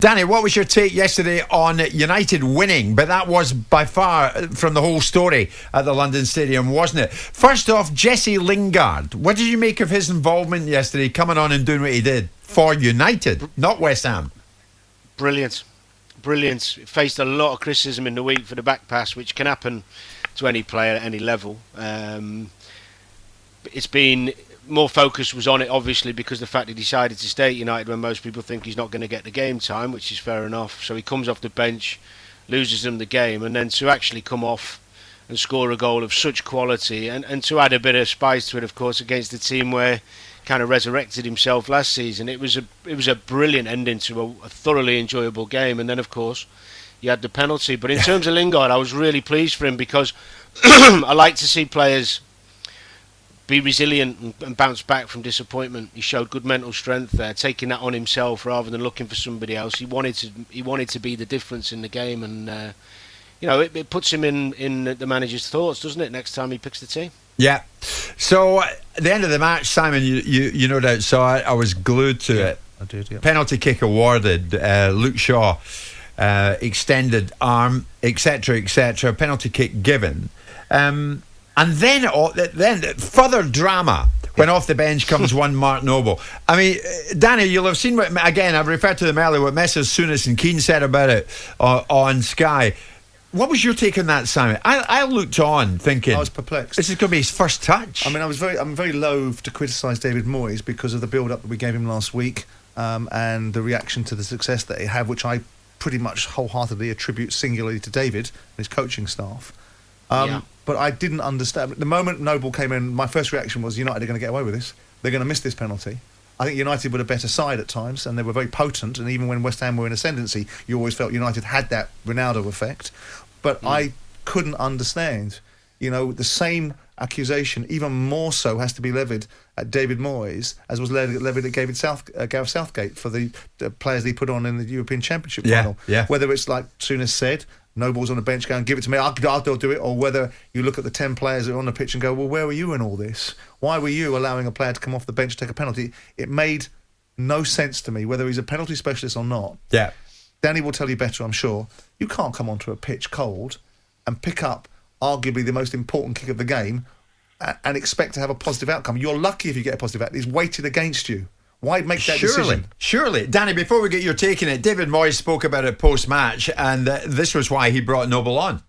Danny, what was your take yesterday on United winning? But that was by far from the whole story at the London Stadium, wasn't it? First off, Jesse Lingard. What did you make of his involvement yesterday, coming on and doing what he did for United, not West Ham? Brilliant. Faced a lot of criticism in the week for the back pass, which can happen to any player at any level. It's been... More focus was on it, obviously, because the fact he decided to stay at United when most people think he's not going to get the game time, which is fair enough. So he comes off the bench, loses them the game, and then to actually come off and score a goal of such quality, and to add a bit of spice to it, of course, against a team where kind of resurrected himself last season. It was a brilliant ending to a thoroughly enjoyable game, and then, of course, you had the penalty. But in terms of Lingard, I was really pleased for him because I like to see players be resilient and bounce back from disappointment. He showed good mental strength there, taking that on himself rather than looking for somebody else. He wanted to be the difference in the game, and it puts him in the manager's thoughts, doesn't it? Next time he picks the team. Yeah. So at the end of the match, Simon, you no doubt saw it. I was glued to it. I did. Yeah. Penalty kick awarded. Luke Shaw extended arm, etc., etc. Penalty kick given. And then further drama when off the bench comes one Mark Noble. I mean, Danny, you'll have seen what, again, I've referred to them earlier, what Messrs Souness and Keane said about it on Sky. What was your take on that, Simon? I looked on thinking, I was perplexed. This is going to be his first touch. I mean, I'm very loath to criticise David Moyes because of the build-up that we gave him last week and the reaction to the success that he had, which I pretty much wholeheartedly attribute singularly to David and his coaching staff. But I didn't understand. The moment Noble came in, my first reaction was United are going to get away with this. They're going to miss this penalty. I think United were a better side at times, and they were very potent, and even when West Ham were in ascendancy, you always felt United had that Ronaldo effect. But I couldn't understand. The same accusation, even more so, has to be levied at David Moyes as was levied at Gareth Southgate for the players he put on in the European Championship final. Yeah. Whether it's like Souness said, Noble's on the bench going, give it to me, I'll do it, or whether you look at the 10 players that are on the pitch and go, well, where were you in all this? Why were you allowing a player to come off the bench to take a penalty? It made no sense to me, whether he's a penalty specialist or not. Yeah. Danny will tell you better, I'm sure. You can't come onto a pitch cold and pick up arguably the most important kick of the game and expect to have a positive outcome. You're lucky if you get a positive outcome. It's weighted against you. Why make that decision? Surely. Danny, before we get your take on it, David Moyes spoke about it post-match, and this was why he brought Noble on.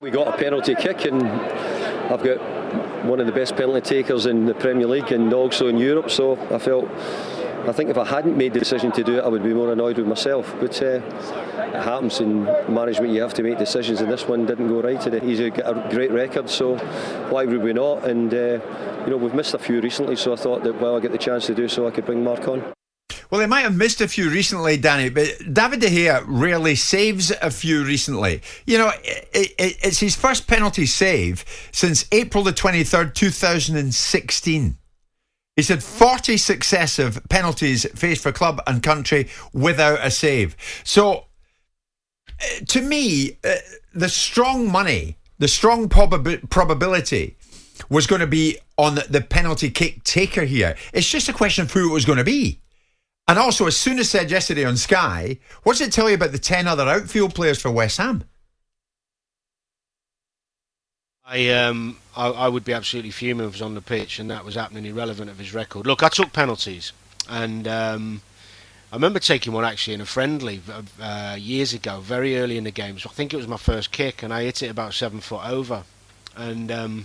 We got a penalty kick, and I've got one of the best penalty takers in the Premier League and also in Europe, so I think if I hadn't made the decision to do it, I would be more annoyed with myself. But it happens in management, you have to make decisions, and this one didn't go right today. He's got a great record, so why would we not? And we've missed a few recently, so I thought that I get the chance to do so, I could bring Mark on. Well, they might have missed a few recently, Danny, but David De Gea rarely saves a few recently. It's his first penalty save since April the 23rd, 2016. He's had 40 successive penalties faced for club and country without a save. So, to me, the strong money, the strong probability was going to be on the penalty kick taker here. It's just a question of who it was going to be. And also, as Souness said yesterday on Sky, what does it tell you about the 10 other outfield players for West Ham? I would be absolutely fuming if it was on the pitch and that was happening, irrelevant of his record. Look, I took penalties, and I remember taking one actually in a friendly years ago, very early in the game. So I think it was my first kick, and I hit it about 7 foot over. And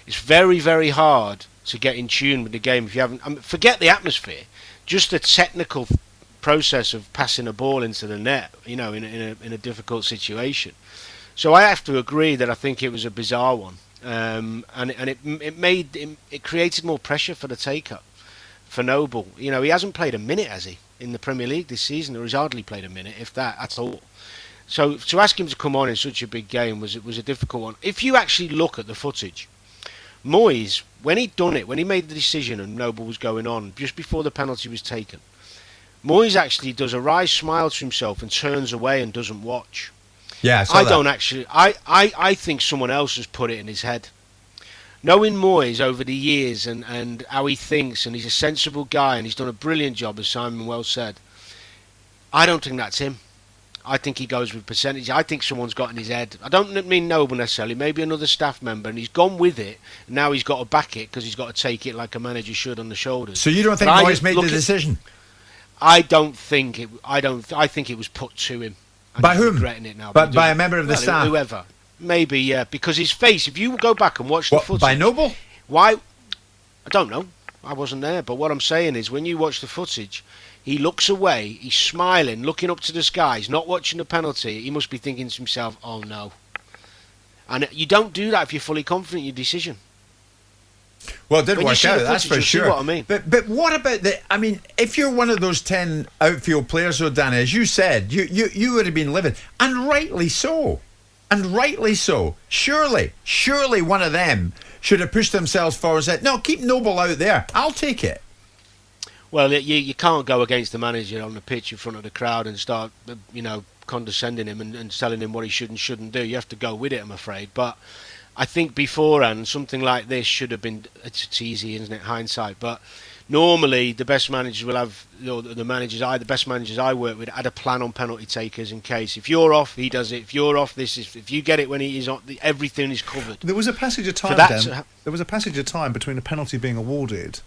it's very, very hard to get in tune with the game if you haven't. Forget the atmosphere, just the technical process of passing a ball into the net. In a difficult situation. So I have to agree that I think it was a bizarre one, and it created more pressure for the taker, for Noble. He hasn't played a minute, has he, in the Premier League this season, or he's hardly played a minute, if that at all. So to ask him to come on in such a big game was a difficult one. If you actually look at the footage, Moyes, when he made the decision and Noble was going on just before the penalty was taken, Moyes actually does a wry smile to himself and turns away and doesn't watch. Yeah, I think someone else has put it in his head. Knowing Moyes over the years and how he thinks, and he's a sensible guy and he's done a brilliant job, as Simon well said, I don't think that's him. I think he goes with percentage. I think someone's got in his head. I don't mean Noble necessarily, maybe another staff member, and he's gone with it. And now he's got to back it because he's got to take it like a manager should on the shoulders. So you don't think Moyes made the decision? I don't think it. I think it was put to him. By whom? Regretting it now. But by a member of the staff. Whoever. Maybe, yeah. Because his face. If you go back and watch the footage. By Noble? Why? I don't know. I wasn't there. But what I'm saying is, when you watch the footage, he looks away. He's smiling, looking up to the sky. He's not watching the penalty. He must be thinking to himself, "Oh no." And you don't do that if you're fully confident in your decision. Well, it did work out, that's for sure. See what I mean. But what about if you're one of those 10 outfield players, though, Danny, as you said, you would have been livid, and rightly so. And rightly so. Surely one of them should have pushed themselves forward and said, "No, keep Noble out there. I'll take it." Well, you can't go against the manager on the pitch in front of the crowd and start, condescending him and telling him what he should and shouldn't do. You have to go with it, I'm afraid. But I think beforehand, something like this should have been. It's easy, isn't it? Hindsight. But normally, the best managers will have, the best managers I work with had a plan on penalty takers in case. If you're off, he does it. If you're off, if you get it when he is on, everything is covered. There was a passage of time, Dan. There was a passage of time between a penalty being awarded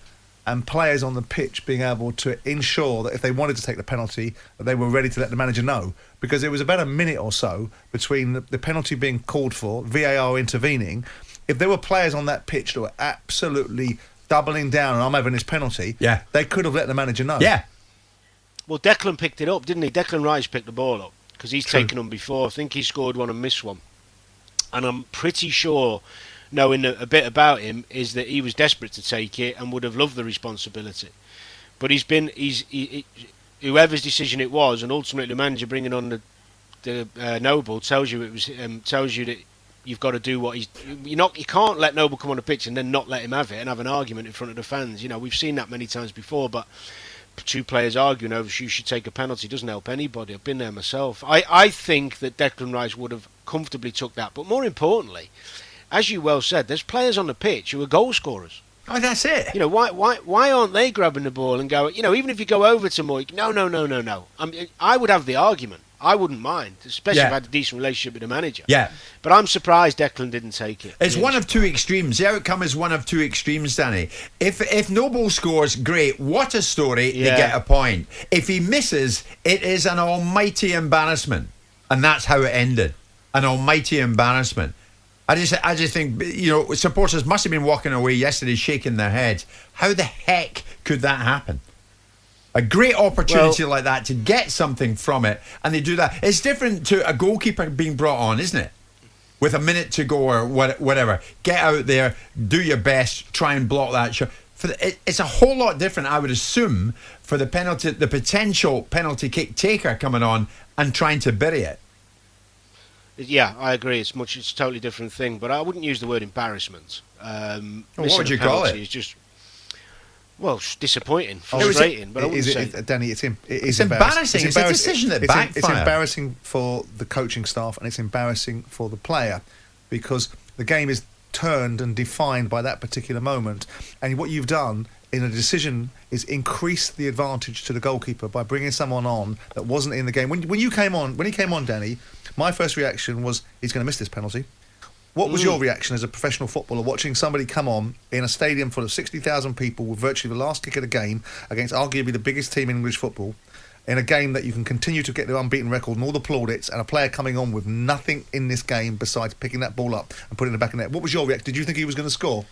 and players on the pitch being able to ensure that if they wanted to take the penalty, that they were ready to let the manager know. Because it was about a minute or so between the penalty being called for, VAR intervening. If there were players on that pitch that were absolutely doubling down and I'm having this penalty, they could have let the manager know. Yeah. Well, Declan picked it up, didn't he? Declan Rice picked the ball up because he's taken them before. I think he scored one and missed one. And I'm pretty sure, knowing a bit about him, is that he was desperate to take it and would have loved the responsibility. But whoever's decision it was, and ultimately the manager bringing on the Noble tells you that you've got to do what you can't let Noble come on the pitch and then not let him have it and have an argument in front of the fans. We've seen that many times before, but two players arguing over who should take a penalty doesn't help anybody. I've been there myself. I think that Declan Rice would have comfortably took that, but more importantly, as you well said, there's players on the pitch who are goal scorers. Oh, that's it. Why aren't they grabbing the ball and go? Even if you go over to Moyes, no. I would have the argument. I wouldn't mind, especially if I had a decent relationship with the manager. Yeah. But I'm surprised Declan didn't take it. It's one of two extremes. The outcome is one of two extremes, Danny. If Noble scores, great. What a story. They get a point. If he misses, it is an almighty embarrassment. And that's how it ended. An almighty embarrassment. I just think, supporters must have been walking away yesterday shaking their heads. How the heck could that happen? A great opportunity like that to get something from it, and they do that. It's different to a goalkeeper being brought on, isn't it? With a minute to go or whatever. Get out there, do your best, try and block that shot. It's a whole lot different, I would assume, for the potential penalty kick taker coming on and trying to bury it. Yeah, I agree. It's a totally different thing, but I wouldn't use the word embarrassment. What would you call it? It's just, disappointing, frustrating. But I wouldn't say, Danny, it's embarrassing. It's a decision that backfired. It's embarrassing for the coaching staff and it's embarrassing for the player because the game is turned and defined by that particular moment. And what you've done in a decision is increase the advantage to the goalkeeper by bringing someone on that wasn't in the game. When he came on, Danny, my first reaction was he's going to miss this penalty. What was your reaction as a professional footballer watching somebody come on in a stadium full of 60,000 people with virtually the last kick of the game against arguably the biggest team in English football, in a game that you can continue to get the unbeaten record and all the plaudits, and a player coming on with nothing in this game besides picking that ball up and putting it back in the net? What was your reaction? Did you think he was going to score?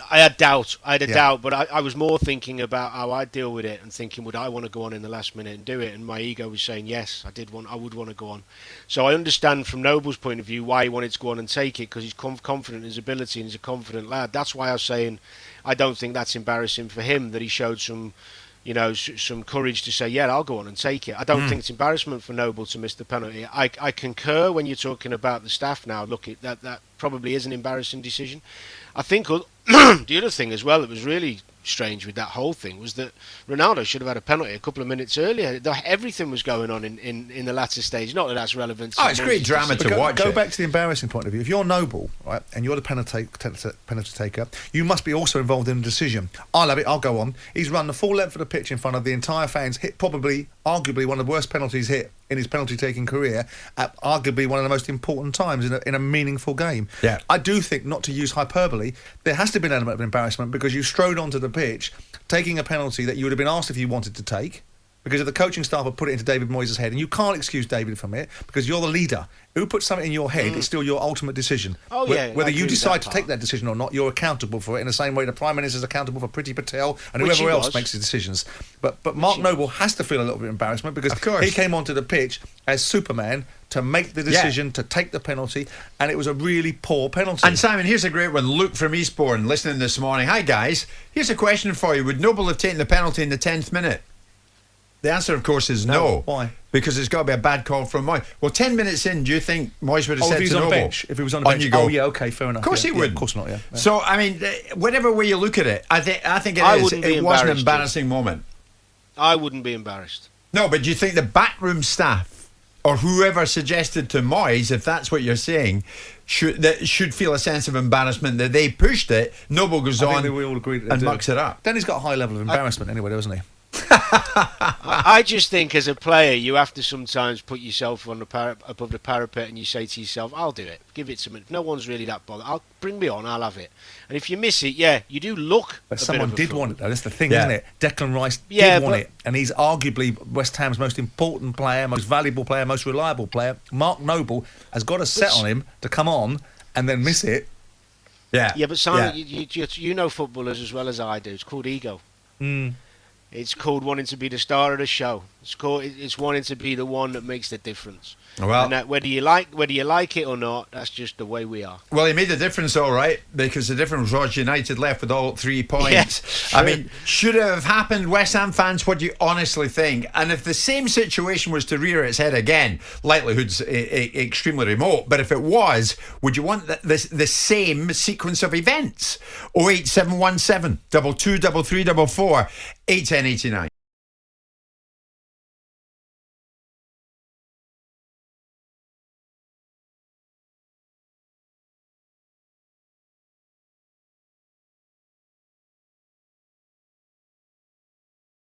I had doubt. But I was more thinking about how I'd deal with it and thinking, would I want to go on in the last minute and do it? And my ego was saying, yes, I would want to go on. So I understand from Noble's point of view why he wanted to go on and take it, because he's confident in his ability and he's a confident lad. That's why I was saying I don't think that's embarrassing for him, that he showed some courage to say, yeah, I'll go on and take it. I don't think it's embarrassment for Noble to miss the penalty. I concur when you're talking about the staff now. Look, that probably is an embarrassing decision. I think the other thing as well that was really strange with that whole thing was that Ronaldo should have had a penalty a couple of minutes earlier. Everything was going on in the latter stage. Not that that's relevant. Oh, it's great drama to watch. Go back to the embarrassing point of view. If you're Noble, right, and you're the penalty taker, you must be also involved in the decision. I'll have it. I'll go on. He's run the full length of the pitch in front of the entire fans. Hit probably, arguably, one of the worst penalties hit in his penalty-taking career at arguably one of the most important times in a meaningful game. Yeah. I do think, not to use hyperbole, there has to be an element of embarrassment because you strode onto the pitch taking a penalty that you would have been asked if you wanted to take, because if the coaching staff had put it into David Moyes' head, and you can't excuse David from it because you're the leader. Who puts something in your head, it's still your ultimate decision. Oh, yeah, Whether I you agree with decide that to part. take that decision or not, you're accountable for it in the same way the Prime Minister is accountable for Priti Patel and Which whoever he else was. makes the decisions. But Mark Noble has to feel a little bit of embarrassment because Of course. he came onto the pitch as Superman to make the decision, to take the penalty, and it was a really poor penalty. And Simon, here's a great one. Luke from Eastbourne listening this morning. Hi guys, here's a question for you. Would Noble have taken the penalty in the 10th minute? The answer, of course, is no. Why? Because it's got to be a bad call from Moyes. Well, 10 minutes in, do you think Moyes would have if said he was to on the Noble? bench, if he was on the On bench, you go. oh yeah, okay, fair enough. Of course yeah, he yeah, would. of course not. Yeah. So, I mean, whatever way you look at it, I think it I is. wouldn't be It was an embarrassed, embarrassing moment. I wouldn't be embarrassed. No, but do you think the backroom staff or whoever suggested to Moyes, if that's what you're saying, should feel a sense of embarrassment that they pushed it? Noble goes I on think that we all agree that they and do. mucks it up. Danny's got a high level of embarrassment anyway, doesn't he? I just think as a player you have to sometimes put yourself on the above the parapet and you say to yourself, I'll do it, give it to me. If no one's really that bothered, bring me on, I'll have it. And if you miss it, yeah, you do look But a someone bit of a did fool. want it, though. That's the thing, Yeah. isn't it? Declan Rice Yeah, did want but- it, and he's arguably West Ham's most important player, most valuable player, most reliable player. Mark Noble has got a set on him to come on and then miss it. Yeah. Yeah, but Simon, Yeah. you know footballers as well as I do. It's called ego. Mm. It's called wanting to be the star of the show. It's wanting to be the one that makes the difference. Well- and that whether you like it or not, that's just the way we are. Well, he made a difference, all right, because the difference was United left with all 3 points. Yes, I sure. mean, should it have happened? West Ham fans, what do you honestly think? And if the same situation was to rear its head again, likelihood's extremely remote, but if it was, would you want the same sequence of events? 08717 223344 81089.